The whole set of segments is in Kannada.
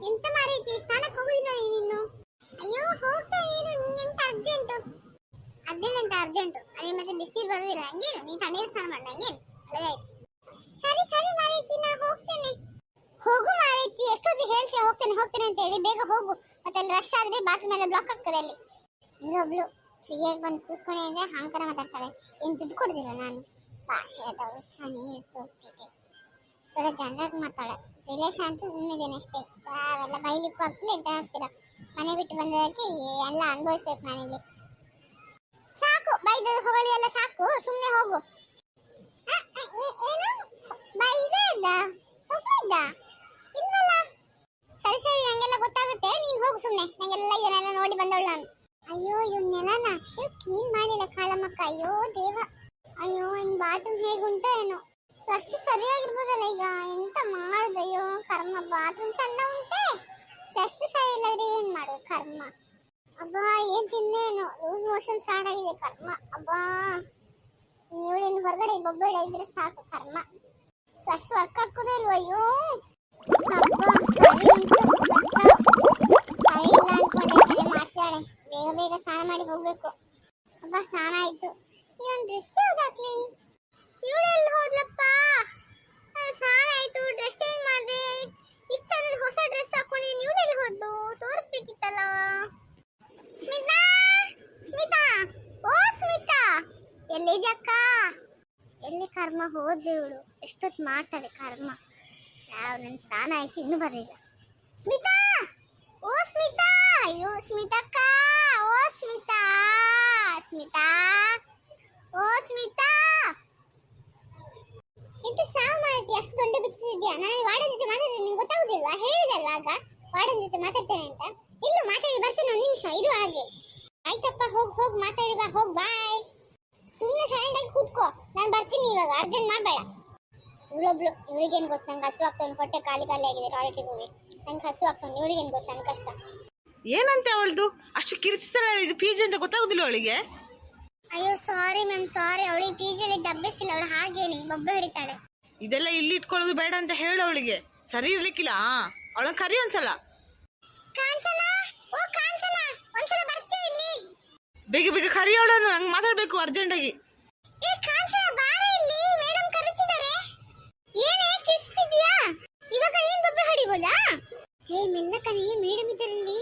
ಎಂತ ಮಾರೈತಿ ಸ್ಥಾನಕ್ಕೆ ಹೋಗುದಿಲ್ಲ ನೀನು? ಅಯ್ಯೋ ಹೋಗ್ತಾ ಏನು ನಿಂಗೆಂತ ಅರ್ಜೆಂಟು? ಅರ್ಜೆಂಟು ಅದೇ ಮತ್ತೆ ಬಿಸಿಲು ಬರುದಿಲ್ಲ ಹಂಗೇನು? ನೀನ್ ತಣ್ಣೀರು ಸ್ನಾನ ಮಾಡ ಹಂಗೇನು? ಒಳ್ಳೆದಾಯ್ತು. ಸರಿ ಮಾರೈತಿ ನಾ ಹೋಗ್ತೇನೆ. ಹೋಗು ಮಾರೈತಿ, ಎಷ್ಟೊತ್ತಿಗೆ ಹೇಳ್ತೀಯ ಹೋಗ್ತೇನೆ ಅಂತ ಹೇಳಿ. ಬೇಗ ಹೋಗು, ಮತ್ತೆ ಅಲ್ಲಿ ರಶ್ ಆದ್ರೆ ಬಾತ್ರೂಮ್ ಎಲ್ಲ ಬ್ಲಾಕ್ ಆಗ್ತದೆ ಅಲ್ಲಿ. ಇಲ್ಲೊಬ್ಳು ಫ್ರೀಯಾಗಿ ಬಂದು ಕೂತ್ಕೊಂಡೆ ಅಂದ್ರೆ ಹಾಂಕರ ಮಾತಾಡ್ತಾಳೆ. ಏನು ದುಡ್ಡು ಕೊಡುದಿಲ್ಲ ನಾನು? ಭಾಷೆ ಅದವಳು ಸನಿ ಇರ್ತು ಹೋಗ್ತೈತೆ. ಥೋಡೆ ಜನರಾಗಿ ಮಾಡ್ತಾಳೆ. ರಿಲೇಷನ್ ಅಂತ ಸುಮ್ಮನಿದ್ದೇನೆ ಅಷ್ಟೇ. ಅವೆಲ್ಲ ಬೈಲಿಕ್ಕೂ ಆಗ್ತಿಲ್ಲ ಎಂತ ಆಗ್ತಿಲ್ಲ. ಮನೆ ಬಿಟ್ಟು ಬಂದದಕ್ಕೆ ಎಲ್ಲ ಅನುಭವಿಸ್ಬೇಕು ನಾನಿಲ್ಲಿ. ಸಾಕು ಬೈದ ಹೊಗಳಿ ಎಲ್ಲ ಸಾಕು, ಸುಮ್ಮನೆ ಹೋಗು. ಏನು ಬೈದ ಇಲ್ವಲ್ಲ? ಸರಿ ನಂಗೆಲ್ಲ ಗೊತ್ತಾಗುತ್ತೆ, ನೀನು ಹೋಗು ಸುಮ್ಮನೆ. ನಂಗೆಲ್ಲ ಇದನ್ನೆಲ್ಲ ನೋಡಿ ಬಂದವಳು ನಾನು. ಅಯ್ಯೋ ಇವನ್ನೆಲ್ಲ ಅಷ್ಟು ಕ್ಲೀನ್ ಮಾಡಿಲ್ಲ ಕಾಳಮ್ಮಕ್ಕ. ಅಯ್ಯೋ ದೇವ, ಅಯ್ಯೋ ಇನ್ನು ಬಾತ್ರೂಮ್ ಹೇಗುಂಟೋ ಏನೋ. ಅಷ್ಟು ಸರಿಯಾಗಿರ್ಬೋದಲ್ಲ ಈಗ. ಎಂತ ಮಾಡುದು? ಅಯ್ಯೋ ಕರ್ಮ, ಬಾತ್ರೂಮ್ ಚಂದ ಉಂಟೆ, ಫ್ರೆಶ್ ಸರಿ ಇಲ್ಲದ್ರೆ ಏನ್ ಮಾಡು ಕರ್ಮ. ಅಬ್ಬಾ ಏನ್ ತಿನ್ನೇನು, ಲೂಸ್ ಮೋಷನ್ ಸ್ಟಾರ್ಟ್ ಆಗಿದೆ ಕರ್ಮ. ಅಬ್ಬಾ ಇವಳಿಂದ ಹೊರಗಡೆ ಬೊಬ್ಬೆ ಇದ್ರೆ ಸಾಕು ಕರ್ಮ. ಫ್ರೆಶ್ ವರ್ಕ್ ಹಾಕೋದೇ ಇಲ್ವ? ಅಯ್ಯೋ ಸರಿ ಇಲ್ಲ ಅನ್ಕೊಂಡೆ, ಮಾಡ್ತಾಳೆ. ಬೇಗ ಸ್ನಾನ ಮಾಡಿ ಹೋಗ್ಬೇಕು. ಅಬ್ಬಾ ಸ್ನಾನ ಆಯ್ತು. ಇವನ್ ಡ್ರೆಸ್ ಯಾವ್ದಾಕ್ಲಿ? ಇವಳೆಲ್ಲಿ ಹೋದ್ಲಪ್ಪ? ಸ್ನಾನ ಆಯ್ತು, ಡ್ರೆಸ್ ಚೇಂಜ್ ಮಾಡಿದೆ, ಇಷ್ಟ ಚಂದ ಹೊಸ ಡ್ರೆಸ್ ಹಾಕೊಂಡಿದ್ದೀನಿ. ಇವಳೆಲ್ಲಿ ಹೋದ್ಲು? ತೋರಿಸ್ಬೇಕಿತ್ತಲ್ಲ. ಸ್ಮಿತಾ, ಓ ಸ್ಮಿತಾ, ಎಲ್ಲಿದ್ಯಕ್ಕ? ಎಲ್ಲಿ ಕರ್ಮ ಹೋದ್ಲು ಇವಳು? ಎಷ್ಟೊತ್ತು ಮಾಡ್ತಾಳೆ ಕರ್ಮ. ನನ್ನ ಸ್ನಾನ ಆಯ್ತು ಇನ್ನೂ ಬರಲಿಲ್ಲ. ಸ್ಮಿತಾ, ಓ ಸ್ಮಿತಾ, ಅಯ್ಯೋ ಸ್ಮಿತಕ್ಕ, ಓ ಸ್ಮಿತಾ, ಓ ಸ್ಮಿತಾ, ಎಂತ ಸಾವು ಮಾಡ್ತಿ? ಅಷ್ಟು ದೊಡ್ಡ ಬಿಸಿದ್ಯಾ? ನಾನು ವಾರ್ಡನ್ ಜೊತೆ ಮಾತಾಡ್ತೀನಿ, ನಿಂಗೆ ಗೊತ್ತಾಗುದಿಲ್ವಾ? ಹೇಳಿದಲ್ವಾ ಆಗ ವಾರ್ಡನ್ ಜೊತೆ ಮಾತಾಡ್ತೇನೆ ಅಂತ. ಇಲ್ಲೂ ಮಾತಾಡಿ ಬರ್ತೇನೆ, ಒಂದು ನಿಮಿಷ ಇರು ಹಾಗೆ. ಆಯ್ತಪ್ಪ, ಹೋಗ್ ಮಾತಾಡಿ ಬಾ, ಹೋಗ್ ಬಾಯ್. ಸುಮ್ಮನೆ ಸೈಲೆಂಟ್ ಆಗಿ ಕೂತ್ಕೋ, ನಾನು ಬರ್ತೀನಿ ಇವಾಗ, ಅರ್ಜೆಂಟ್ ಮಾಡಬೇಡ. ಇವಳೊಬ್ಳು, ಇವಳಿಗೇನು ಗೊತ್ತು ನಂಗೆ ಹಸು ಆಗ್ತಾನೆ, ಹೊಟ್ಟೆ ಖಾಲಿ ಆಗಿದೆ, ಟಾಯ್ಲೆಟಿಗೆ ಹೋಗಿ ನಂಗೆ ಹಸು ಆಗ್ತಾನೆ. ಇವಳಿಗೇನು ಗೊತ್ತು ನನ್ನ ಕಷ್ಟ? ಏನಂತೆ ಅವಳದು ಅಷ್ಟು ಕಿರಿಸ್ತಾಳೆ? ಇದು ಪಿ ಜಿ ಅಂತ ಗೊತ್ತಾಗುದಿಲ್ಲ ಅವಳಿಗೆ? ಅಯ್ಯೋ ಸಾರಿ ಮ್ಯಾಮ್, ಸಾರಿ. ಅವಳಿಗೆ ಪಿ ಜಿಯಲ್ಲಿ ಡಬ್ಬಿಸಿಲ್ಲ, ಅವಳು ಹಾಗೇನಿ ಬೊಬ್ಬೆ ಹಿಡಿತಾಳೆ. ಇದೆಲ್ಲ ಇಲ್ಲಿ ಇಟ್ಕೊಳ್ಳೋದು ಬೇಡ ಅಂತ ಹೇಳು ಅವಳಿಗೆ, ಸರಿ ಇರ್ಲಿಕ್ಕಿಲ್ಲ. ಅವಳನ್ನ ಕರಿ ಒಂದ್ಸಲ. ಕಾಂಚನ, ಓ ಕಾಂಚನ, ಒಂದ್ಸಲ ಬರ್ತೀಯ ಇಲ್ಲಿ? ಬೇಗ ಕರಿ ಅವಳನ್ನು, ನಂಗೆ ಮಾತಾಡ್ಬೇಕು ಅರ್ಜೆಂಟಾಗಿ. ಏ ಕಾಂಚನ ಬಾರ ಇಲ್ಲಿ, ಮೇಡಮ್ ಕರೀತಿದ್ದಾರೆ. ಏನೇ ಕಿರ್ಚ್ತಿದ್ಯಾ? ಇವಾಗ ಏನ್ ಬೊಬ್ಬೆ ಹೊಡಿಬೋದಾ? ಹೇ ಮೆಲ್ಲಕನೇ, ಮೇಡಮ್ ಇದ್ದಾರೆ ಇಲ್ಲಿ.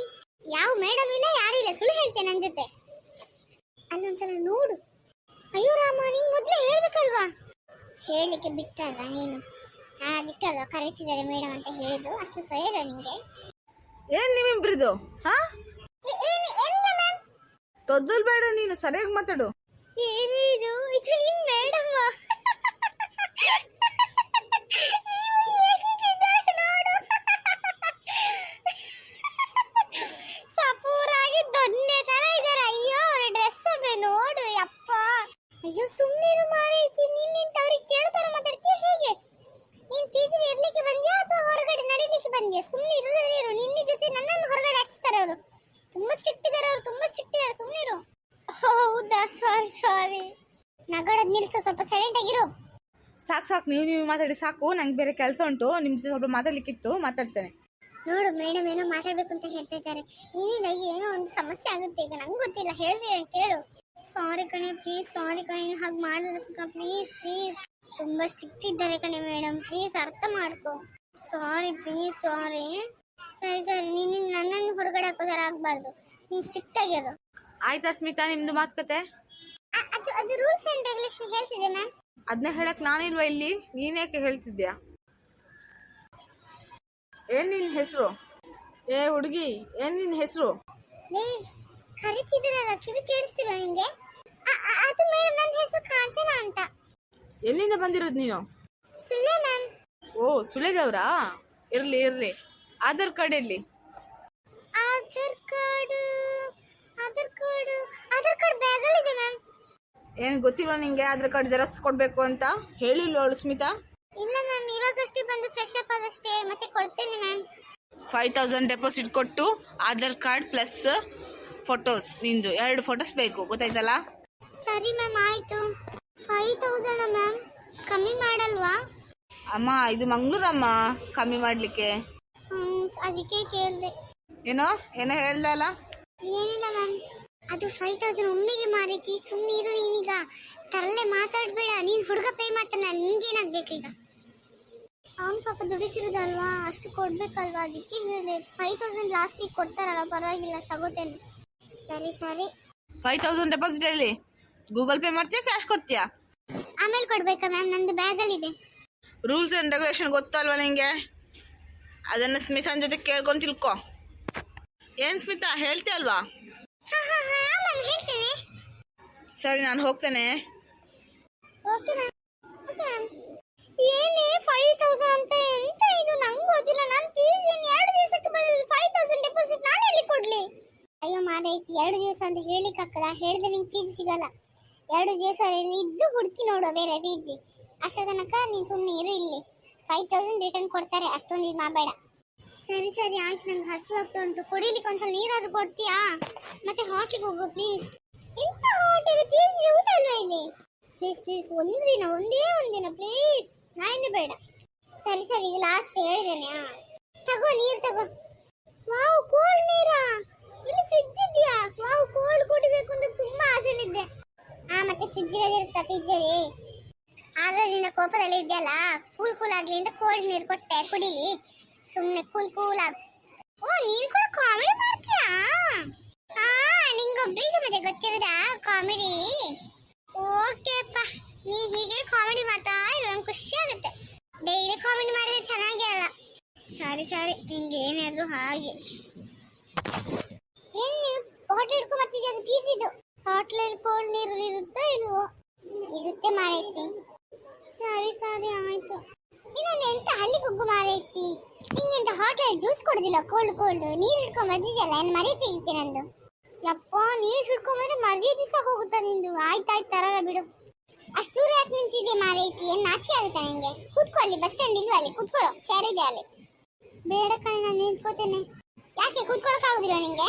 ಯಾವ ಮೇಡಮ್ ಇಲ್ಲ, ಯಾರು ಇಲ್ಲ, ಸುಳ್ಳು ಹೇಳ್ತೇನೆ ನನ್ನ ಜೊತೆ. ಅಲ್ಲೊಂದ್ಸಲ ನೋಡು. ಅಯ್ಯೋ ರಾಮ, ನೀನ್ ಮೊದ್ಲೇ ಹೇಳ್ಬೇಕಲ್ವಾ? ಹೇಳಲಿಕ್ಕೆ ಬಿಟ್ಟಲ್ಲ ನೀನು, ನಾನು ಅದಕ್ಕಲ್ವಾ ಕರೆಸಿದ್ದಾರೆ ಮೇಡಮ್ ಅಂತ ಹೇಳಿದ್ದು. ಅಷ್ಟು ಸರಿಯಲ್ಲ ನಿಂಗೆ? ಏನ್ ನಿಮ್ಮಿಬ್ರಿದು? ಹಾ ತೊದ್ದಲ್ ಬೇಡ, ನೀನು ಸರಿಯಾಗಿ ಮಾತಾಡು. ಏನಿದು? ಇದು ನಿಮ್ ಮೇಡಮ್? ಸಪೂರಾಗಿ ದೊಣ್ಣೆ ತರ ಇದಾರೆ. ಅಯ್ಯೋ ಅವ್ರ ಡ್ರೆಸ್ ಅದೇ ನೋಡು. ಯಪ್ಪ, ಅಯ್ಯೋ ಸುಮ್ಮನಿರು ಮಾರೈತಿ. ನಿನ್ನಿಂತ ಅವ್ರಿಗೆ ಕೇಳ್ತಾರ ಮಾತಾಡ್ತೀಯ ಹೇಗೆ? ನೀನ್ ಪಿಜಿಲಿ ಇರ್ಲಿಕ್ಕೆ ಬಂದ್ಯಾ ಅಥವಾ ಹೊರಗಡೆ ನಡಿಲಿಕ್ಕೆ ಬಂದ್ಯಾ? ಸುಮ್ಮನೆ ಇರು. ನಿನ್ನ ಜೊತೆ ನನ್ನನ್ನು ಹೊರಗಡೆ ಆಡಿಸ್ತಾರೆ ಅವರು. ತುಂಬಾ ಸ್ಟ್ರಿಕ್ಟ್ ಇದಾರೆ ಅವರು, ತುಂಬಾ ಸ್ಟ್ರಿಕ್ಟ್ ಇದಾರೆ. ಸುಮ್ಮನಿರು. ಹೌದಾ? ಸಾರಿ. ನಗಡದ್ ನಿಲ್ಸು, ಸ್ವಲ್ಪ ಸೈಲೆಂಟ್ ಆಗಿರು. ಸಾಕು, ನೀವು ಮಾತಾಡಿ ಸಾಕು. ನಂಗೆ ಬೇರೆ ಕೆಲಸ ಉಂಟು, ನಿಮ್ ಜೊತೆ ಸ್ವಲ್ಪ ಮಾತಾಡ್ಲಿಕ್ಕಿತ್ತು, ಮಾತಾಡ್ತೇನೆ. ನೋಡು ಮೇಡಮ್ ಏನೋ ಮಾತಾಡ್ಬೇಕು ಅಂತ ಹೇಳ್ತಾ ಇದ್ದಾರೆ. ಏನಿಲ್ಲ, ಏನೋ ಒಂದು ಸಮಸ್ಯೆ ಆಗುತ್ತೆ ಈಗ, ನಂಗೆ ಗೊತ್ತಿಲ್ಲ. ಹೇಳ್ದೆ ಕೇಳು. ಸಾರಿ ಕಣೆ, ಪ್ಲೀಸ್. ಸಾರಿ ಕಣೆ, ಹಾಗೆ ಮಾಡಲ್ಲ ಸುಖ, ಪ್ಲೀಸ್. ತುಂಬಾ ಸ್ಟ್ರಿಕ್ಟ್ ಇದ್ದಾರೆ ಕಣೆ ಮೇಡಮ್, ಪ್ಲೀಸ್ ಅರ್ಥ ಮಾಡ್ಕೊ. ಸಾರಿ ಪ್ಲೀಸ್, ಸಾರಿ. ಸರಿ, ನೀನು ನನ್ನನ್ನು ಹೊರಗಡೆ ಹಾಕೋದಾರ ಆಗ್ಬಾರ್ದು. ನೀನು ಸ್ಟ್ರಿಕ್ಟ್ ಆಗಿರು. ಆಯ್ತಾ ಸ್ಮಿತಾ, ನಿಮ್ದು ಮಾತುಕತೆ? ಅದು ರೂಲ್ಸ್ ಅಂಡ್ ರೆಗ್ಯುಲೇಷನ್ ಹೇಳ್ತಿದೆ ಮ್ಯಾಮ್. ಅದನ್ನ ಹೇಳಕ್ ನಾನಿಲ್ವಾ ಇಲ್ಲಿ? ನೀನೇಕೆ ಹೇಳ್ತಿದ್ಯಾ? ಏನ್ ನಿನ್ ಹೆಸರು? ಏ ಹುಡುಗಿ, ಏನ್ ನಿನ್ ಹೆಸರು? ಕರಿತಿದ್ರಲ್ಲ, ಕಿವಿ ಕೇಳಿಸ್ತಿಲ್ವಾ ನಿಂಗೆ? ಅದು ಮೇಡಮ್, ನನ್ನ ಹೆಸರು ಕಾಂಚನ ಅಂತ. ಎಲ್ಲಿಂದ ಬಂದಿರೋದು ನೀನು? ಸುಳ್ಳೆ ಮ್ಯಾಮ್. ಓ ಸುಳ್ಳೆದವ್ರಾ? ಇರ್ಲಿ. ಆಧಾರ್ ಕಾರ್ಡ್ ಎಲ್ಲಿ? ಆಧಾರ್ ಕಾರ್ಡ್ ಬ್ಯಾಗಲ್ಲಿ ಇದೆ ಮ್ಯಾಮ್. ಏನ್ ಗೊತ್ತಿಲ್ವಾ ನಿಂಗೆ ಆಧಾರ್ ಕಾರ್ಡ್ ಜೆರಾಕ್ಸ್ ಕೊಡ್ಬೇಕು ಅಂತ? ಹೇಳಿಲ್ವ ಅವಳು ಸ್ಮಿತಾ? ಇಲ್ಲ ಮ್ಯಾಮ್, ಇವಾಗಷ್ಟೇ ಬಂದು ಫ್ರೆಶ್ ಅಪ್ ಆದಷ್ಟೇ, ಮತ್ತೆ ಕೊಡ್ತೇನೆ ಮ್ಯಾಮ್. 5000 ಡೆಪಾಸಿಟ್ ಕೊಟ್ಟು ಆಧಾರ್ ಕಾರ್ಡ್ ಪ್ಲಸ್ ಫೋಟೋಸ್, ನಿಂದು 2 ಫೋಟೋಸ್ ಬೇಕು, ಗೊತ್ತಾಯ್ತಲ್ಲ? ಸರಿ ಮ್ಯಾಮ್, ಆಯ್ತು. 5000 ಮ್ಯಾಮ್, ಕಮ್ಮಿ ಮಾಡಲ್ವಾ? ಅಮ್ಮ ಇದು ಮಂಗ್ಳೂರಮ್ಮ, ಕಮ್ಮಿ ಮಾಡ್ಲಿಕ್ಕೆ. ಅದಕ್ಕೆ ಕೇಳಿದೆ. ಏನೋ ಏನೋ ಹೇಳ್ದಲ್ಲ. ಏನಿಲ್ಲ ಮ್ಯಾಮ್, ಅದು 5000 ಒಮ್ಮೆಗೆ ಮಾರೈತಿ. ಸುಮ್ಮನೆ ಇರು ನೀನೀಗ, ತರಲೆ ಮಾತಾಡ್ಬೇಡ. ನೀನ್ ಹುಡುಗ ಪೇ ಮಾಡ್ತಾನೆ, ನಿನ್ಗೇನಾಗ್ಬೇಕು ಈಗ? ಅವ್ನು ಪಾಪ ದುಡಿತಿರೋದಲ್ವಾ, ಅಷ್ಟು ಕೊಡ್ಬೇಕಲ್ವಾ, ಅದಕ್ಕೆ ಹೇಳಿದೆ. 5000 ಲಾಸ್ಟಿಗೆ ಕೊಡ್ತಾರಲ್ಲ, ಪರವಾಗಿಲ್ಲ ತಗೋತೇನೆ. ಸರಿ ಸರಿ. 5000 ಡೆಪಾಸಿಟ್ ಹೇಳಿ, ಗೂಗಲ್ ಪೇ ಮಾಡ್ತೀಯಾ ಕ್ಯಾಶ್ ಕೊಡ್ತೀಯಾ? ಆಮೇಲೆ ಕೊಡ್ಬೇಕಾ ಮ್ಯಾಮ್? ನಂದು ಬ್ಯಾಗಲ್ಲಿದೆ. ರೂಲ್ಸ್ ಆ್ಯಂಡ್ ರೆಗ್ಯುಲೇಷನ್ ಗೊತ್ತಲ್ವಾ ನಿಂಗೆ? ಅದನ್ನು ಸ್ಮಿತನ್ ಜೊತೆ ಕೇಳ್ಕೊಂಡು ತಿಳ್ಕೊ. ಏನು ಸ್ಮಿತಾ, ಹೇಳ್ತೀಯ ಅಲ್ವಾ? ಹಾಂ ಹಾಂ ಹಾಂ ಮ್ಯಾಮ್, ಹೇಳ್ತೇನೆ. ಸರಿ, ನಾನು ಹೋಗ್ತೇನೆ. Okay ma'am. Okay ma'am. ಏನೇ 5000 ಅಂತ? ಎಂತ ಇದು? ನಂಗೆ ಗೊತ್ತಿಲ್ಲ. ನಾನು ಫೀಸ್ ಏನು 2 ದಿವಸಕ್ಕೆ ಬಂದಿದ್ದು. 5000 ಡೆಪಾಸಿಟ್ ನಾನು ಎಲ್ಲಿ ಕೊಡ್ಲಿ? ಅಯ್ಯೋ ಮಾರೈತಿ, 2 ದಿವಸ ಅಂತ ಹೇಳಿಕಕ್ಕಡ. ಹೇಳಿದ್ರೆ ನಿಂಗೆ ಫೀಸ್ ಸಿಗಲ್ಲ. 2 ದಿವಸ ಇದ್ದು ಹುಡುಕಿ ನೋಡು ಬೇರೆ ಪಿ ಜಿ. ಅಷ್ಟರ ತನಕ ನೀನು ಸುಮ್ಮನೆ ಇರು ಇಲ್ಲಿ. 5000 ರಿಟರ್ನ್ ಕೊಡ್ತಾರೆ, ಅಷ್ಟೊಂದು ಇದು ಮಾಡಬೇಡ. ಸರಿ ಸರಿ ಆಯ್ತು. ನಂಗೆ ಹಸು ಆಗ್ತಾ ಉಂಟು, ಕುಡಿಲಿಕ್ಕೆ ಒಂದ್ಸಲ ನೀರಾದ್ರೂ ಕೊಡ್ತೀಯಾ? ಮತ್ತೆ ಹೋಟ್ಲಿಗೆ ಹೋಗು ಪ್ಲೀಸ್. ಎಂತ ಹೋಟೆಲ್? ಪ್ಲೀಸ್, ಊಟ ಅಲ್ವಾ ಇಲ್ಲಿ? ಪ್ಲೀಸ್ ಪ್ಲೀಸ್, ಒಂದೇ ಒಂದಿನ ಪ್ಲೀಸ್, ನಾಯಿಂದ ಬೇಡ. ಸರಿ ಸರಿ, ಇದು ಲಾಸ್ಟ್ ಹೇಳಿದ್ದೇನೆ. ತಗೋ ನೀರು ತಗೋ. ವಾವ್, ಕೋಲ್ಡ್ ನೀರಾ? ಇಲ್ಲಿ ಫ್ರಿಡ್ಜ್ ಇದೆಯಾ? ವಾವ್, ಕೋಲ್ಡ್ ಕುಡಿಬೇಕು ಅಂತ ತುಂಬಾ ಆಸೆಲಿದ್ದೆ. ಮತ್ತೆ ಫ್ರಿಡ್ಜ್ ಇರುತ್ತಾ ಪಿಜ್ಜಲ್ಲಿ? ಆದ್ರೆ ನಿನ್ನ ಕೋಪದಲ್ಲಿ ಇದೆಯಲ್ಲ, ಕೂಲ್ ಆಗ್ಲಿ ಅಂತ ಕೋಲ್ಡ್ ನೀರು ಕೊಟ್ಟೆ, ಕುಡೀಲಿ. ಸುಮ್ಮನೆ ಕೂಲ್ ಆಗ. ಓ, ನೀನು ಕೂಡ ಕಾಮಿಡಿ ಮಾಡ್ತೀಯಾ? ನಿಂಗೊಬ್ರಿಗೆ ಮತ್ತೆ ಗೊತ್ತಿರೋದ ಕಾಮಿಡಿ? ಓಕೆಪ್ಪ, ನೀನ್ ಹೀಗೆ ಕಾಮಿಡಿ ಮಾಡ್ತಾ ಇರೋ, ನಂಗೆ ಖುಷಿ ಆಗುತ್ತೆ. ಡೈಲಿ ಕಾಮಿಡಿ ಮಾಡಿದ್ರೆ ಚೆನ್ನಾಗಿ ಅಲ್ಲ. ಸರಿ ಸರಿ, ನಿಂಗೆ ಏನಾದ್ರು ಹಾಗೆ. ಏನ್ ನೀವು ಹೋಟೆಲ್ ಹಿಡ್ಕೊಂಡ್ ಬರ್ತಿದ್ಯಾ? ಅದು ಪೀಜಿದು ಹೋಟ್ಲಲ್ಲಿ ಕೋಲ್ಡ್ ನೀರು ಇರುತ್ತಾ ಇಲ್ವೋ? ಇರುತ್ತೆ ಮಾರೈತಿ. ಸರಿ ಸರಿ ಆಯ್ತು. ಇನ್ನೊಂದು ಎಂತ ಹಳ್ಳಿ ಗುಗ್ಗು ಮಾರೈತಿ, ನಿಂಗೆಂತ ಹೋಟೆಲ್ ಜ್ಯೂಸ್ ಕೊಡುದಿಲ್ಲ? ಕೋಲ್ಡ್ ನೀರು ಹಿಡ್ಕೊಂಡ್ ಬಂದಿದ್ಯಲ್ಲ, ಏನು ಮರೀತಿರ್ತೀನಿ ನಂದು. ಯಪ್ಪ, ನೀರು ಹಿಡ್ಕೊಂಡ್ ಬಂದ್ರೆ ಮರ್ಯಾದೆ ಸಹ ಹೋಗುತ್ತಾ ನಿಂದು. ಆಯ್ತಾಯ್ತು, ತರಲ್ಲ ಬಿಡು. ಅಷ್ಟು ದೂರ ಯಾಕೆ ನಿಂತಿದ್ದೆ ಮಾರೈತಿ? ಏನು ನಾಚಿಕೆ ಆಗುತ್ತಾ ನಿಂಗೆ? ಕೂತ್ಕೊ, ಅಲ್ಲಿ ಬಸ್ ಸ್ಟ್ಯಾಂಡ್ ಇಲ್ವಾ? ಅಲ್ಲಿ ಕೂತ್ಕೊಳ್ಳೋ, ಚೇರ್ ಇದೆ ಅಲ್ಲಿ. ಬೇಡ ಕಣೆ, ನಾನು ನಿಂತ್ಕೋತೇನೆ. ಯಾಕೆ ಕೂತ್ಕೊಳಕ್ ಆಗುದಿಲ್ಲ ನಿಂಗೆ?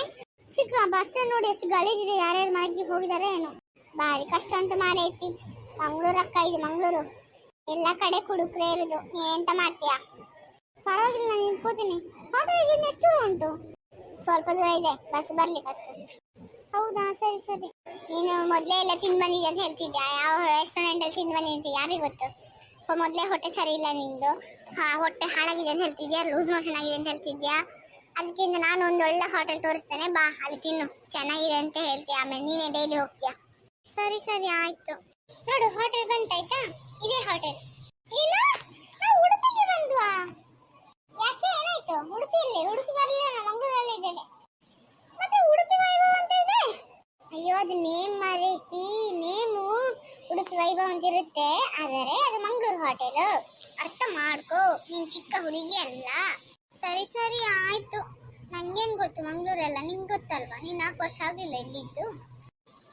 ಚಿಕ್ಕ ಬಸ್ ಸ್ಟ್ಯಾಂಡ್ ನೋಡಿ, ಎಷ್ಟು ಗಲೀಜಿದೆ. ಯಾರ್ಯಾರು ಮನೆಗೆ ಹೋಗಿದಾರೆ ಏನೋ. ಭಾರಿ ಕಷ್ಟ ಉಂಟು ಮಾರೈತಿ. ಮಂಗಳೂರು ಅಕ್ಕ, ಇದು ಮಂಗಳೂರು. ಎಲ್ಲ ಕಡೆ ಕುಡುಕ್ರೆ ಇರೋದು. ಎಂತ ಮಾಡ್ತೀಯಾ? ಪರವಾಗಿಲ್ಲ, ನಾನು ನಿಂತ್ಕೋತೀನಿ. ಹೋಟೆಲ್ಗೆ ಇನ್ನು ಎಷ್ಟು ದೂರ ಉಂಟು? ಸ್ವಲ್ಪ ದೂರ ಇದೆ, ಬಸ್ ಬರ್ಲಿ ಫಸ್ಟ್. ಹೌದಾ, ಸರಿ ಸರಿ. ನೀನು ಮೊದಲೇ ಎಲ್ಲ ತಿಂದು ಬಂದಿದ್ದೆ ಅಂತ ಹೇಳ್ತಿದ್ಯಾ? ಯಾವ ರೆಸ್ಟೋರೆಂಟ್ ಅಲ್ಲಿ ತಿಂದು ಬಂದಿದ್ದೆ ಯಾರಿಗೆ ಗೊತ್ತು? ಮೊದಲೇ ಹೊಟ್ಟೆ ಸರಿ ಇಲ್ಲ ನಿಂದು. ಹೊಟ್ಟೆ ಹಾಳಾಗಿದೆ ಅಂತ ಹೇಳ್ತಿದ್ಯಾ, ಲೂಸ್ ಮೋಷನ್ ಆಗಿದೆ ಅಂತ ಹೇಳ್ತಿದ್ಯಾ. ಅದಕ್ಕಿಂತ ನಾನು ಒಂದು ಒಳ್ಳೆ ಹೋಟೆಲ್ ತೋರಿಸ್ತೇನೆ, ಬಾ, ಅಲ್ಲಿ ತಿನ್ನು, ಚೆನ್ನಾಗಿದೆ ಅಂತ ಹೇಳ್ತೀಯ. ಆಮೇಲೆ ನೀನೇ ಡೈಲಿ ಹೋಗ್ತೀಯಾ. ಸರಿ ಸರಿ ಆಯ್ತು. ನೋಡು, ಹೋಟೆಲ್ ಬಂತಾಯ್ತಾ? ಇದೇ ಹೋಟೆಲ್. ಏನು, ನಾವು ಉಡುಪಿಗೆ ಬಂದ್ವಾ? ಯಾಕೆ, ಏನಾಯ್ತು? ಉಡುಪಿ ಬರಲಿಲ್ಲ, ನಾವು ಮಂಗಳೂರಲ್ಲಿ ಇದ್ದೇವೆ. ಮತ್ತೆ ಉಡುಪಿ ವೈಭವ ಅಂತ ಇದೆ. ಅಯ್ಯೋ, ಅದು ನೇಮ್ ಮಾರೈತಿ. ನೇಮು ಉಡುಪಿ ವೈಭವ ಅಂತ ಇರುತ್ತೆ, ಆದರೆ ಅದು ಮಂಗಳೂರು ಹೋಟೆಲ್. ಅರ್ಥ ಮಾಡ್ಕೋ, ನೀನ್ ಚಿಕ್ಕ ಹುಡುಗಿ ಅಲ್ಲ. ಸರಿ ಸರಿ ಆಯ್ತು. ನಂಗೇನು ಗೊತ್ತು ಮಂಗಳೂರೆಲ್ಲ, ನಿಂಗೆ ಗೊತ್ತಲ್ವಾ? ನೀನು 4 ವರ್ಷ ಆಗಿಲ್ಲ ಇಲ್ಲಿದ್ದು.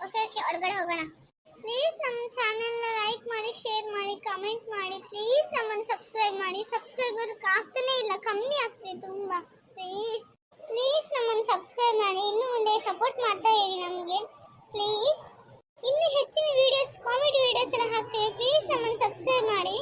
ಓಕೆ ಓಕೆ, ಒಳಗಡೆ ಹೋಗೋಣ. ಪ್ಲೀಸ್ ನಮ್ಮ ಚಾನೆಲ್ ಲೈಕ್ ಮಾಡಿ, ಶೇರ್ ಮಾಡಿ, ಕಮೆಂಟ್ ಮಾಡಿ. ಪ್ಲೀಸ್ ನಮ್ಮನ್ನು ಸಬ್ಸ್ಕ್ರೈಬ್ ಮಾಡಿ. ಸಬ್ಸ್ಕ್ರೈಬರ್ ಆಗ್ತಾನೆ ಇಲ್ಲ, ಕಮ್ಮಿ ಆಗ್ತಿದೆ ತುಂಬ. ಪ್ಲೀಸ್ ಪ್ಲೀಸ್ ನಮ್ಮನ್ನು ಸಬ್ಸ್ಕ್ರೈಬ್ ಮಾಡಿ. ಇನ್ನು ಮುಂದೆ ಸಪೋರ್ಟ್ ಮಾಡ್ತಾ ಇರಿ ನಮಗೆ ಪ್ಲೀಸ್. ಇನ್ನೂ ಹೆಚ್ಚಿನ ವಿಡಿಯೋಸ್, ಕಾಮಿಡಿ ವಿಡಿಯೋಸ್ ಎಲ್ಲ ಹಾಕ್ತೇವೆ. ಪ್ಲೀಸ್ ನಮ್ಮನ್ನು ಸಬ್ಸ್ಕ್ರೈಬ್ ಮಾಡಿ.